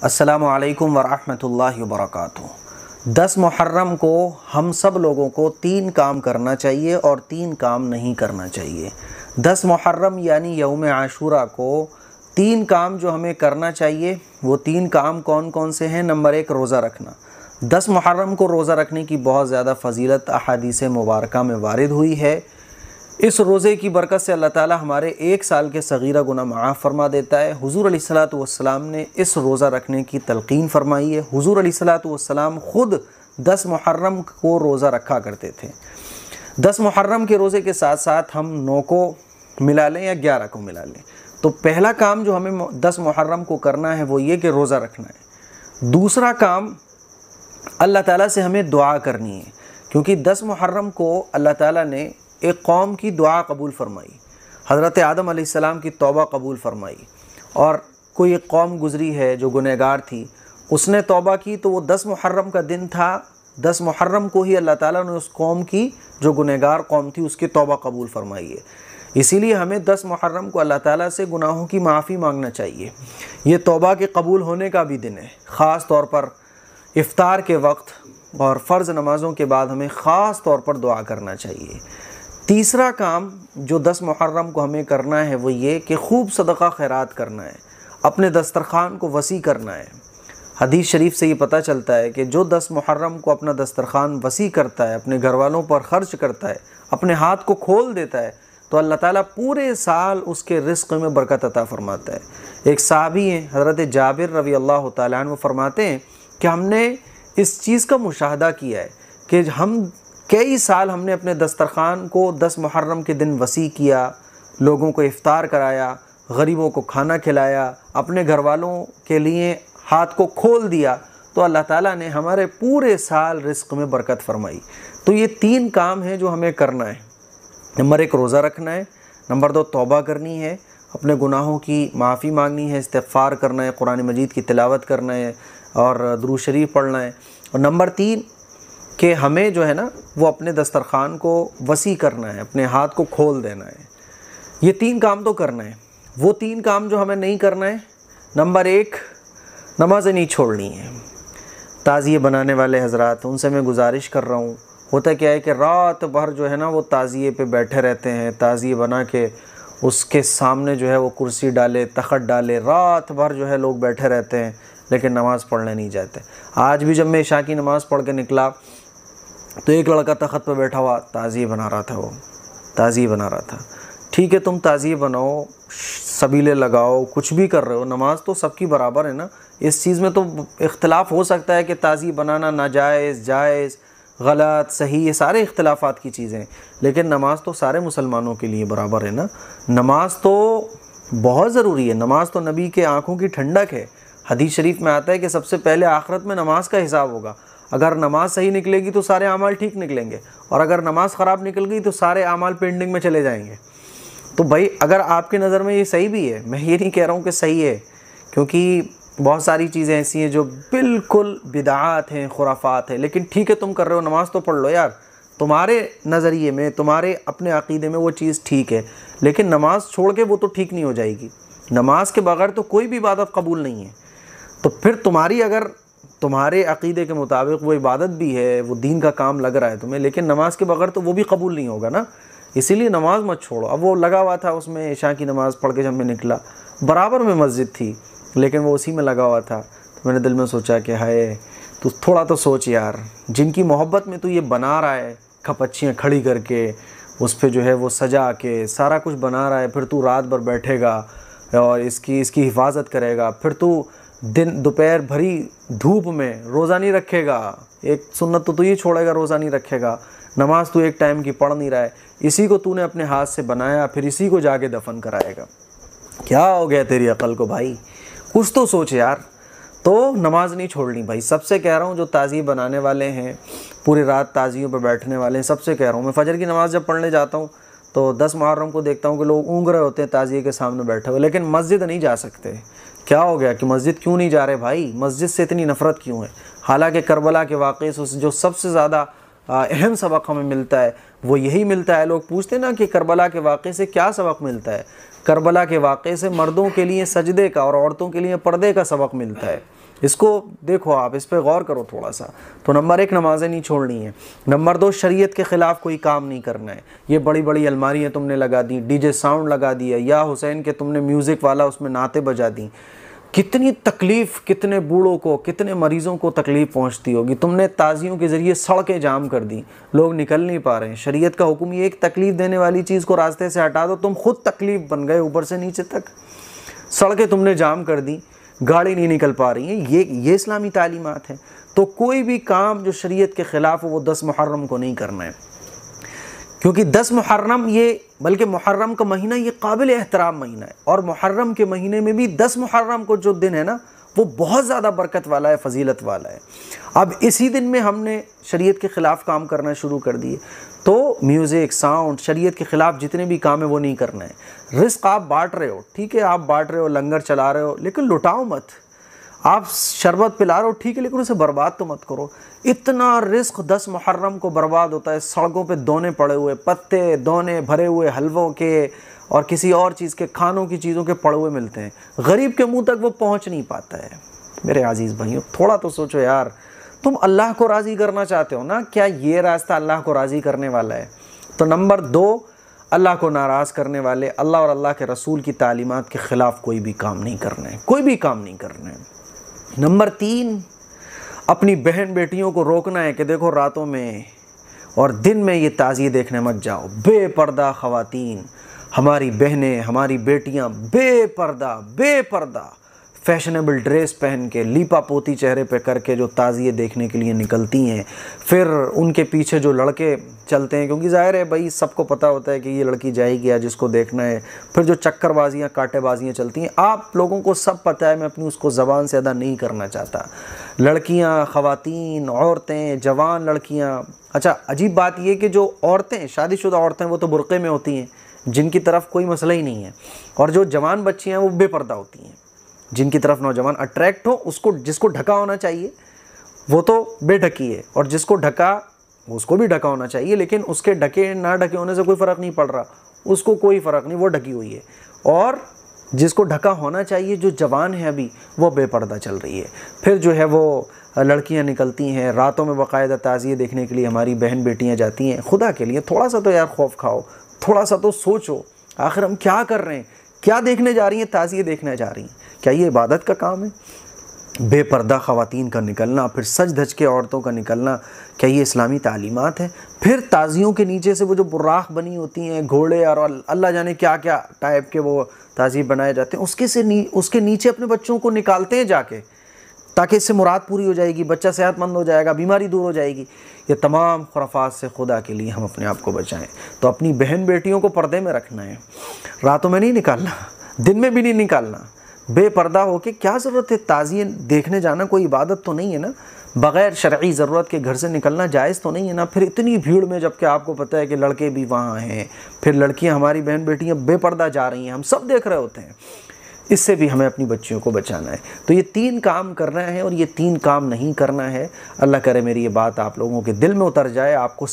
अस्सलामु अलैकुम वरहमतुल्लाहि वबरकातुहू। 10 मुहर्रम को हम सब लोगों को 3 काम करना चाहिए और 3 काम नहीं करना चाहिए। 10 मुहर्रम यानी यौम आशूरा को 3 काम जो हमें करना चाहिए, वो 3 काम कौन कौन से हैं? नंबर 1, रोज़ा रखना। 10 मुहर्रम को रोज़ा रखने की बहुत ज़्यादा फ़जीलत अहादीस मुबारका में वारिद हुई है। इस रोज़े की बरकत से अल्लाह ताला हमारे 1 साल के सगीरा गुनाह माफ़ फरमा देता है। हुज़ूर अलैहिस्सलातु वस्सलाम ने इस रोज़ा रखने की तलक़ीन फरमाई है। हुज़ूर अलैहिस्सलातु वस्सलाम ख़ुद 10 मुहर्रम को रोज़ा रखा करते थे। 10 मुहर्रम के रोज़े के साथ साथ हम 9 को मिला लें या 11 को मिला लें, तो पहला काम जो हमें 10 मुहर्रम को करना है वो ये कि रोज़ा रखना है। दूसरा काम, अल्लाह ताला से हमें दुआ करनी है, क्योंकि 10 मुहर्रम को अल्लाह ताला ने एक कौम की दुआ कबूल फ़रमाई। हज़रत आदम अलैहिस्सलाम की तौबा कबूल फ़रमाई, और कोई एक कौम गुज़री है जो गुनहगार थी, उसने तौबा की, तो वो 10 मुहर्रम का दिन था। 10 मुहर्रम को ही अल्लाह ताला ने उस कौम की, जो गुनहगार कौम थी, उसकी तौबा कबूल फ़रमाई है। इसीलिए हमें 10 मुहर्रम को अल्लाह ताला से गुनाहों की माफ़ी मांगना चाहिए। ये तौबा के कबूल होने का भी दिन है। ख़ास तौर पर इफ्तार के वक्त और फ़र्ज़ नमाज़ों के बाद हमें ख़ास तौर पर दुआ करना चाहिए। तीसरा काम जो 10 मुहर्रम को हमें करना है वो ये कि खूब सदका खैरात करना है, अपने दस्तरखान को वसी करना है। हदीस शरीफ से ये पता चलता है कि जो 10 मुहर्रम को अपना दस्तरखान वसी करता है, अपने घर वालों पर ख़र्च करता है, अपने हाथ को खोल देता है, तो अल्लाह ताला पूरे साल उसके रिज़्क़ में बरकत अता फ़रमाता है। एक सहाबी हैं हज़रत जाबिर रज़ी अल्लाह तआला अन्हु, वो फरमाते हैं कि हमने इस चीज़ का मुशाहदा किया है कि हम कई साल हमने अपने दस्तरखान को 10 मुहर्रम के दिन वसी किया, लोगों को इफ्तार कराया, गरीबों को खाना खिलाया, अपने घर वालों के लिए हाथ को खोल दिया, तो अल्लाह ताला ने हमारे पूरे साल रिज़्क़ में बरकत फ़रमाई। तो ये 3 काम हैं जो हमें करना है। नंबर 1, रोज़ा रखना है। नंबर 2, तौबा करनी है, अपने गुनाहों की माफ़ी मांगनी है, इस्तिग़फ़ार करना है, कुरान मजीद की तिलावत करना है और दुरूद शरीफ पढ़ना है। और नंबर 3 कि हमें जो है ना, वो अपने दस्तरखान को वसी करना है, अपने हाथ को खोल देना है। ये 3 काम तो करना है। वो 3 काम जो हमें नहीं करना है, नंबर 1, नमाज़ें नहीं छोड़नी है। ताज़िए बनाने वाले हज़रात, उनसे मैं गुजारिश कर रहा हूँ, होता क्या है कि रात भर जो है ना वो ताज़िए पे बैठे रहते हैं। ताज़िए बना के उसके सामने जो है वो कुर्सी डाले, तख़त डाले, रात भर जो है लोग बैठे रहते हैं, लेकिन नमाज़ पढ़ने नहीं जाते। आज भी जब मैं इशा की नमाज़ पढ़ के निकला तो एक लड़का तख़त पर बैठा हुआ ताज़िए बना रहा था। वो ताज़िए बना रहा था। ठीक है, तुम ताज़िए बनाओ, सबीले लगाओ, कुछ भी कर रहे हो, नमाज तो सबकी बराबर है ना। इस चीज़ में तो इख्तिलाफ़ हो सकता है कि ताज़िए बनाना नाजायज़, जायज़, गलत, सही, ये सारे इख्तिलाफ़ात की चीज़ें हैं, लेकिन नमाज तो सारे मुसलमानों के लिए बराबर है ना। नमाज तो बहुत ज़रूरी है। नमाज तो नबी के आँखों की ठंडक है। हदीस शरीफ में आता है कि सबसे पहले आखिरत में नमाज का हिसाब होगा। अगर नमाज सही निकलेगी तो सारे अमाल ठीक निकलेंगे, और अगर नमाज ख़राब निकल गई तो सारे अमाल पेंडिंग में चले जाएंगे। तो भाई, अगर आपकी नज़र में ये सही भी है, मैं ये नहीं कह रहा हूँ कि सही है, क्योंकि बहुत सारी चीज़ें ऐसी हैं जो बिल्कुल बिदआत हैं, खुराफात हैं, लेकिन ठीक है, तुम कर रहे हो, नमाज तो पढ़ लो यार। तुम्हारे नज़रिए में, तुम्हारे अपने अक़ीदे में वो चीज़ ठीक है, लेकिन नमाज छोड़ के वो तो ठीक नहीं हो जाएगी। नमाज के बगैर तो कोई भी इबादत कबूल नहीं है। तो फिर तुम्हारी, अगर तुम्हारे अक़ीदे के मुताबिक वो इबादत भी है, वो दीन का काम लग रहा है तुम्हें, लेकिन नमाज के बगैर तो वो भी कबूल नहीं होगा ना। इसीलिए नमाज मत छोड़ो। अब वो लगा हुआ था उसमें, इशा की नमाज़ पढ़ के जब मैं निकला, बराबर में मस्जिद थी, लेकिन वो उसी में लगा हुआ था। तो मैंने दिल में सोचा कि हाय, तू थोड़ा तो सोच यार, जिनकी मोहब्बत में तू ये बना रहा है, खपच्चियाँ खड़ी करके उस पर जो है वो सजा के सारा कुछ बना रहा है, फिर तू रात भर बैठेगा और इसकी हिफाजत करेगा, फिर तू दिन दोपहर भरी धूप में रोज़ा नहीं रखेगा, एक सुन्नत तो तू ही छोड़ेगा, रोज़ा नहीं रखेगा, नमाज तू एक टाइम की पढ़ नहीं रहा है, इसी को तूने अपने हाथ से बनाया, फिर इसी को जाके दफन कराएगा। क्या हो गया तेरी अकल को भाई? कुछ तो सोच यार। तो नमाज नहीं छोड़नी भाई। सबसे कह रहा हूँ, जो ताज़िए बनाने वाले हैं, पूरी रात ताज़ियों पर बैठने वाले हैं, सबसे कह रहा हूँ। मैं फजर की नमाज़ जब पढ़ने जाता हूँ तो 10 मुहर्रम को देखता हूँ कि लोग ऊँघ रहे होते हैं ताज़िए के सामने बैठे हुए, लेकिन मस्जिद नहीं जा सकते। क्या हो गया कि मस्जिद क्यों नहीं जा रहे भाई? मस्जिद से इतनी नफ़रत क्यों है? हालांकि करबला के वाक़े से जो सबसे ज़्यादा अहम सबक हमें मिलता है वो यही मिलता है। लोग पूछते ना कि करबला के वाक़े से क्या सबक मिलता है। करबला के वाक़े से मर्दों के लिए सजदे का और औरतों के लिए पर्दे का सबक मिलता है। इसको देखो, आप इस पे गौर करो थोड़ा सा। तो नंबर 1, नमाज़ें नहीं छोड़नी है। नंबर 2, शरीयत के ख़िलाफ़ कोई काम नहीं करना है। ये बड़ी बड़ी अलमारियाँ तुमने लगा दी, डीजे साउंड लगा दिया, या हुसैन के तुमने म्यूज़िक वाला उसमें नाते बजा दी, कितनी तकलीफ़, कितने बूढ़ों को, कितने मरीज़ों को तकलीफ़ पहुंचती होगी। तुमने ताज़ियों के ज़रिए सड़कें जाम कर दी, लोग निकल नहीं पा रहे हैं। शरीयत का हुक्म ये, एक तकलीफ़ देने वाली चीज़ को रास्ते से हटा दो, तुम खुद तकलीफ़ बन गए ऊपर से नीचे तक। सड़कें तुमने जाम कर दी, गाड़ी नहीं निकल पा रही है। ये इस्लामी तालीमात है। तो कोई भी काम जो शरीयत के ख़िलाफ़ हो वो 10 मुहर्रम को नहीं करना है, क्योंकि 10 मुहर्रम ये, बल्कि मुहर्रम का महीना ये काबिल एहतराम महीना है। और मुहर्रम के महीने में भी 10 मुहर्रम को जो दिन है ना, वो बहुत ज़्यादा बरकत वाला है, फजीलत वाला है। अब इसी दिन में हमने शरीयत के ख़िलाफ़ काम करना शुरू कर दिए। तो म्यूज़िक, साउंड, शरीयत के ख़िलाफ़ जितने भी काम है वो नहीं करना है। रिस्क आप बांट रहे हो, ठीक है, आप बांट रहे हो, लंगर चला रहे हो, लेकिन लुटाओ मत। आप शरबत पिला रहे हो, ठीक है, लेकिन उसे बर्बाद तो मत करो। इतना रिस्क 10 मुहर्रम को बर्बाद होता है। सड़कों पे दोने पड़े हुए, पत्ते दोने भरे हुए हलवों के और किसी और चीज़ के, खानों की चीज़ों के पड़े हुए मिलते हैं। गरीब के मुंह तक वो पहुंच नहीं पाता है। मेरे अजीज़ भाइयों, थोड़ा तो सोचो यार, तुम अल्लाह को राज़ी करना चाहते हो ना, क्या ये रास्ता अल्लाह को राज़ी करने वाला है? तो नंबर 2, अल्लाह को नाराज़ करने वाले, अल्लाह और अल्लाह के रसूल की तालीमात के ख़िलाफ़ कोई भी काम नहीं करना है, कोई भी काम नहीं करना है। नंबर 3, अपनी बहन बेटियों को रोकना है कि देखो रातों में और दिन में ये ताज़िए देखने मत जाओ। बेपर्दा ख़वातीन, हमारी बहनें, हमारी बेटियां बेपर्दा फैशनेबल ड्रेस पहन के, लीपा पोती चेहरे पे करके जो ताज़िए देखने के लिए निकलती हैं। फिर उनके पीछे जो लड़के चलते हैं, क्योंकि ज़ाहिर है भाई सबको पता होता है कि ये लड़की जाएगी या जिसको देखना है। फिर जो चक्करबाजियाँ, कांटेबाजियाँ चलती हैं, आप लोगों को सब पता है, मैं अपनी उसको ज़बान से अदा नहीं करना चाहता। लड़कियाँ, ख़वातीन, औरतें, जवान लड़कियाँ। अच्छा, अजीब बात ये कि जो औरतें, शादीशुदा औरतें, वो तो बुर्क़े में होती हैं, जिनकी तरफ कोई मसला ही नहीं है। और जो जवान बच्चियाँ हैं वो बेपर्दा होती हैं, जिनकी तरफ नौजवान अट्रैक्ट हो, उसको, जिसको ढका होना चाहिए वो तो बेढकी है, और जिसको ढका उसको भी ढका होना चाहिए, लेकिन उसके ढके ना ढके होने से कोई फ़र्क नहीं पड़ रहा, उसको कोई फ़र्क नहीं, वो ढकी हुई है। और जिसको ढका होना चाहिए, जो जवान है अभी, वो बेपर्दा चल रही है। फिर जो है वो लड़कियां निकलती हैं रातों में, बाकायदा ताज़िए देखने के लिए हमारी बहन बेटियां जाती हैं। खुदा के लिए थोड़ा सा तो यार खौफ खाओ, थोड़ा सा तो सोचो, आखिर हम क्या कर रहे हैं, क्या देखने जा रही हैं? ताज़िए देखने जा रही हैं। क्या ये इबादत का काम है? बेपर्दा ख़वातीन का निकलना, फिर सज धज के औरतों का निकलना, क्या ये इस्लामी तालीमात है? फिर ताज़ियों के नीचे से वो जो बुर्राख बनी होती हैं, घोड़े और अल्लाह जाने क्या क्या टाइप के वो ताज़िए बनाए जाते हैं, उसके नीचे अपने बच्चों को निकालते हैं जाके, ताकि इससे मुराद पूरी हो जाएगी, बच्चा सेहतमंद हो जाएगा, बीमारी दूर हो जाएगी। ये तमाम खुराफात से खुदा के लिए हम अपने आप को बचाएं। तो अपनी बहन बेटियों को पर्दे में रखना है, रातों में नहीं निकालना, दिन में भी नहीं निकालना। बेपर्दा होके क्या ज़रूरत है? ताज़िए देखने जाना कोई इबादत तो नहीं है ना, बग़ैर शरई ज़रूरत के घर से निकलना जायज़ तो नहीं है ना। फिर इतनी भीड़ में, जबकि आपको पता है कि लड़के भी वहाँ हैं, फिर लड़कियाँ, हमारी बहन बेटियाँ बेपर्दा जा रही हैं, हम सब देख रहे होते हैं। इससे भी हमें अपनी बच्चियों को बचाना है। तो ये 3 काम करना है और ये 3 काम नहीं करना है। अल्लाह करे मेरी ये बात आप लोगों के दिल में उतर जाए, आपको